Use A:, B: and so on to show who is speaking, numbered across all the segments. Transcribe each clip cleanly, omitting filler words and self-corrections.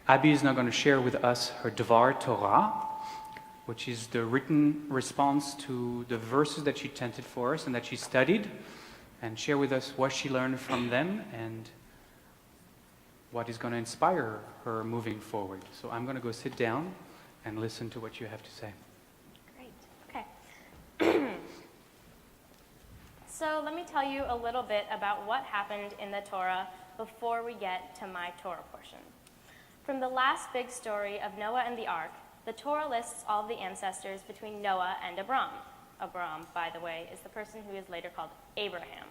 A: Abby is now going to share with us her Devar Torah, which is the written response to the verses that she tented for us and that she studied, and share with us what she learned from them and what is going to inspire her moving forward. So I'm going to go sit down and listen to what you have to say.
B: Great. Okay. So let me tell you a little bit about what happened in the Torah before we get to my Torah portion. From the last big story of Noah and the Ark, the Torah lists all of the ancestors between Noah and Abram. Abram, by the way, is the person who is later called Abraham.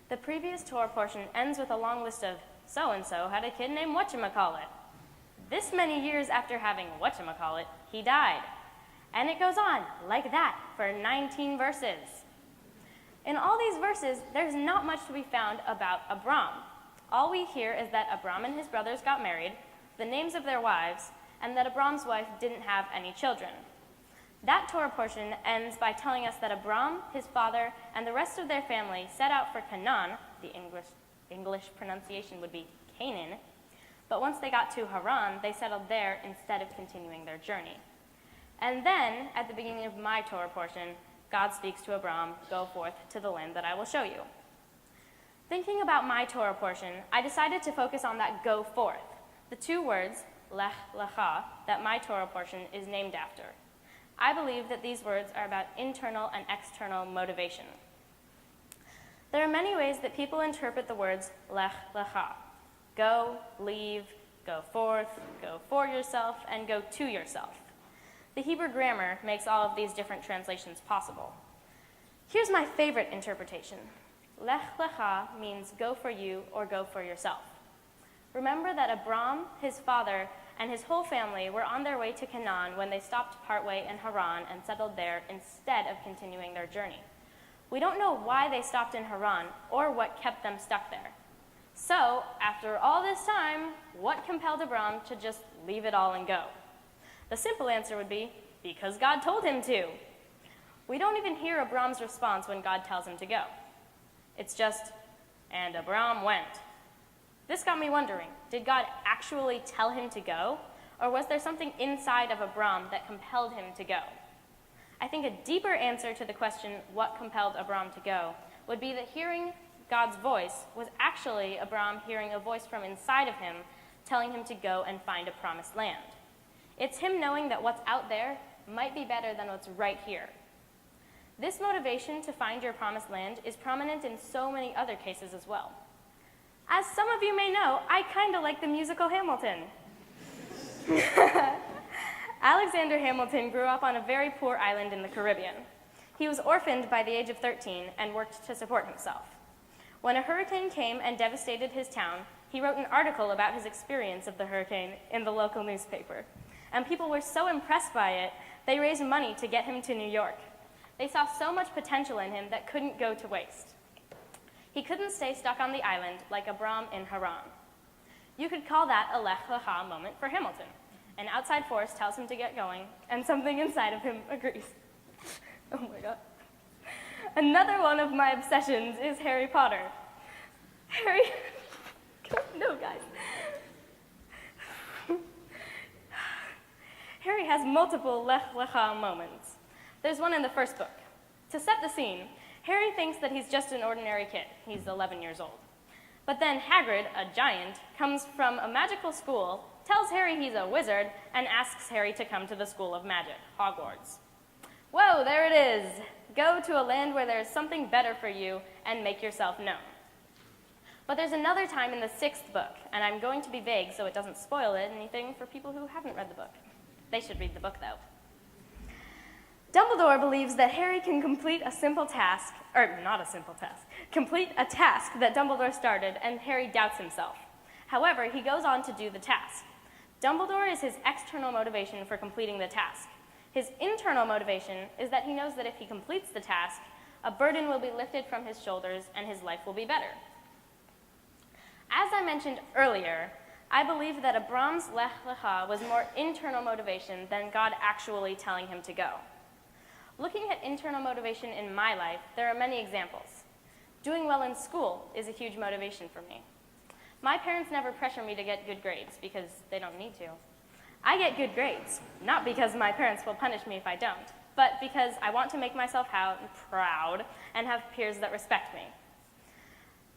B: The previous Torah portion ends with a long list of so-and-so had a kid named whatchamacallit. This many years after having whatchamacallit, he died. And it goes on like that for 19 verses. In all these verses, there's not much to be found about Abram. All we hear is that Abram and his brothers got married, the names of their wives, and that Abram's wife didn't have any children. That Torah portion ends by telling us that Abram, his father, and the rest of their family set out for Canaan, the English pronunciation would be Canaan, but once they got to Haran, they settled there instead of continuing their journey. And then, at the beginning of my Torah portion, God speaks to Abram, "Go forth to the land that I will show you." Thinking about my Torah portion, I decided to focus on that "go forth," the two words, lech lecha, that my Torah portion is named after. I believe that these words are about internal and external motivation. There are many ways that people interpret the words lech lecha: go, leave, go forth, go for yourself, and go to yourself. The Hebrew grammar makes all of these different translations possible. Here's my favorite interpretation. Lech lecha means go for you or go for yourself. Remember that Abram, his father, and his whole family were on their way to Canaan when they stopped partway in Haran and settled there instead of continuing their journey. We don't know why they stopped in Haran or what kept them stuck there. So, after all this time, what compelled Abram to just leave it all and go? The simple answer would be, because God told him to. We don't even hear Abram's response when God tells him to go. It's just, and Abram went. This got me wondering, did God actually tell him to go, or was there something inside of Abram that compelled him to go? I think a deeper answer to the question, what compelled Abram to go, would be that hearing God's voice was actually Abram hearing a voice from inside of him telling him to go and find a promised land. It's him knowing that what's out there might be better than what's right here. This motivation to find your promised land is prominent in so many other cases as well. As some of you may know, I kind of like the musical Hamilton. Alexander Hamilton grew up on a very poor island in the Caribbean. He was orphaned by the age of 13 and worked to support himself. When a hurricane came and devastated his town, he wrote an article about his experience of the hurricane in the local newspaper. And people were so impressed by it, they raised money to get him to New York. They saw so much potential in him that couldn't go to waste. He couldn't stay stuck on the island like Abram in Haran. You could call that a lech lecha moment for Hamilton. An outside force tells him to get going, and something inside of him agrees. Oh my God. Another one of my obsessions is Harry Potter. No, guys. Harry has multiple lech lecha moments. There's one in the first book. To set the scene, Harry thinks that he's just an ordinary kid. He's 11 years old. But then Hagrid, a giant, comes from a magical school, tells Harry he's a wizard, and asks Harry to come to the School of Magic, Hogwarts. Whoa, there it is. Go to a land where there's something better for you and make yourself known. But there's another time in the 6th book, and I'm going to be vague so it doesn't spoil anything for people who haven't read the book. They should read the book, though. Dumbledore believes that Harry can complete a simple task, or not a simple task, complete a task that Dumbledore started, and Harry doubts himself. However, he goes on to do the task. Dumbledore is his external motivation for completing the task. His internal motivation is that he knows that if he completes the task, a burden will be lifted from his shoulders and his life will be better. As I mentioned earlier, I believe that Abram's lech lecha was more internal motivation than God actually telling him to go. Looking at internal motivation in my life, there are many examples. Doing well in school is a huge motivation for me. My parents never pressure me to get good grades because they don't need to. I get good grades, not because my parents will punish me if I don't, but because I want to make myself proud and have peers that respect me.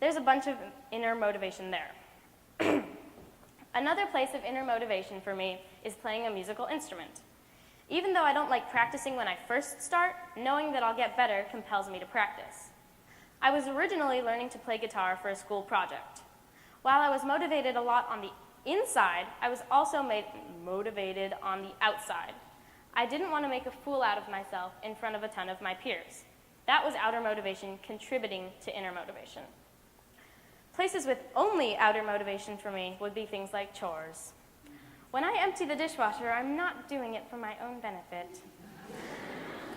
B: There's a bunch of inner motivation there. Another place of inner motivation for me is playing a musical instrument. Even though I don't like practicing when I first start, knowing that I'll get better compels me to practice. I was originally learning to play guitar for a school project. While I was motivated a lot on the inside, I was also motivated on the outside. I didn't want to make a fool out of myself in front of a ton of my peers. That was outer motivation contributing to inner motivation. Places with only outer motivation for me would be things like chores. When I empty the dishwasher, I'm not doing it for my own benefit.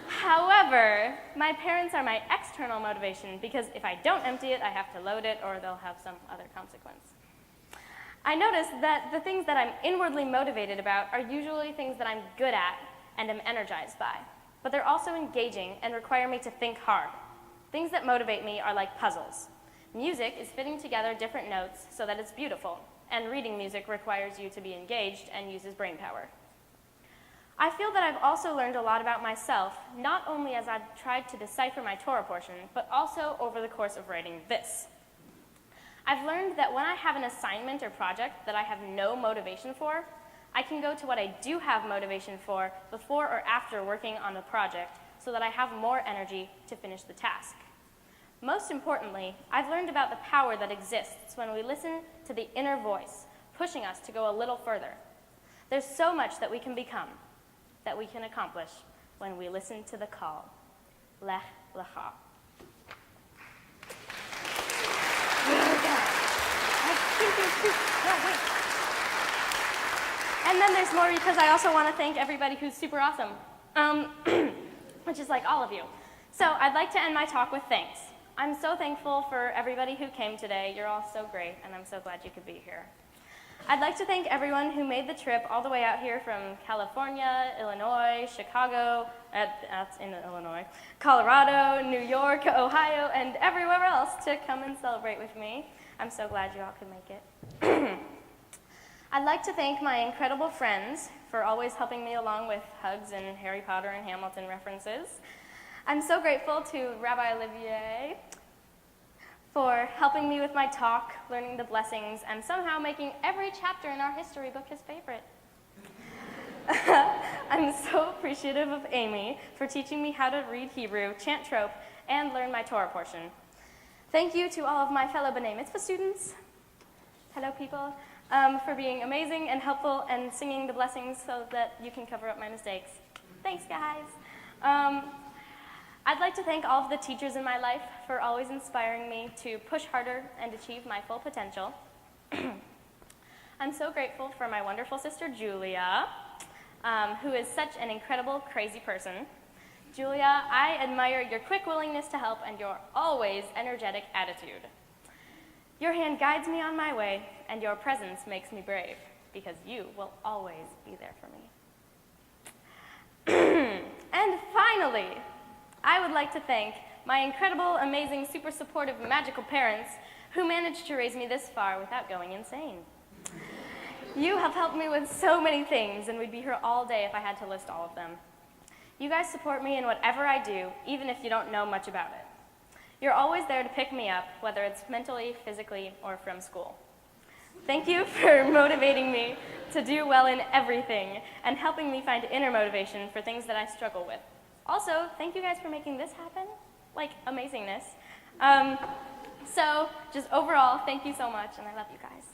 B: However, my parents are my external motivation because if I don't empty it, I have to load it or they'll have some other consequence. I noticed that the things that I'm inwardly motivated about are usually things that I'm good at and am energized by, but they're also engaging and require me to think hard. Things that motivate me are like puzzles. Music is fitting together different notes so that it's beautiful, and reading music requires you to be engaged and uses brain power. I feel that I've also learned a lot about myself, not only as I've tried to decipher my Torah portion, but also over the course of writing this. I've learned that when I have an assignment or project that I have no motivation for, I can go to what I do have motivation for before or after working on the project so that I have more energy to finish the task. Most importantly, I've learned about the power that exists when we listen to the inner voice, pushing us to go a little further. There's so much that we can become, that we can accomplish when we listen to the call. Lech Lecha. And then there's more because I also want to thank everybody who's super awesome, which is like all of you. So I'd like to end my talk with thanks. I'm so thankful for everybody who came today. You're all so great, and I'm so glad you could be here. I'd like to thank everyone who made the trip all the way out here from California, Illinois, Chicago, that's in Illinois, Colorado, New York, Ohio, and everywhere else to come and celebrate with me. I'm so glad you all could make it. I'd like to thank my incredible friends for always helping me along with hugs and Harry Potter and Hamilton references. I'm so grateful to Rabbi Olivier for helping me with my talk, learning the blessings, and somehow making every chapter in our history book his favorite. I'm so appreciative of Amy for teaching me how to read Hebrew, chant trope, and learn my Torah portion. Thank you to all of my fellow B'nai Mitzvah students, hello people, for being amazing and helpful and singing the blessings so that you can cover up my mistakes. Thanks, guys. I'd like to thank all of the teachers in my life for always inspiring me to push harder and achieve my full potential. I'm so grateful for my wonderful sister, Julia, who is such an incredible, crazy person. Julia, I admire your quick willingness to help and your always energetic attitude. Your hand guides me on my way, and your presence makes me brave, because you will always be there for me. And finally, I would like to thank my incredible, amazing, super supportive, magical parents who managed to raise me this far without going insane. You have helped me with so many things, and we'd be here all day if I had to list all of them. You guys support me in whatever I do, even if you don't know much about it. You're always there to pick me up, whether it's mentally, physically, or from school. Thank you for motivating me to do well in everything and helping me find inner motivation for things that I struggle with. Also, thank you guys for making this happen, like amazingness. So just overall, thank you so much, and I love you guys.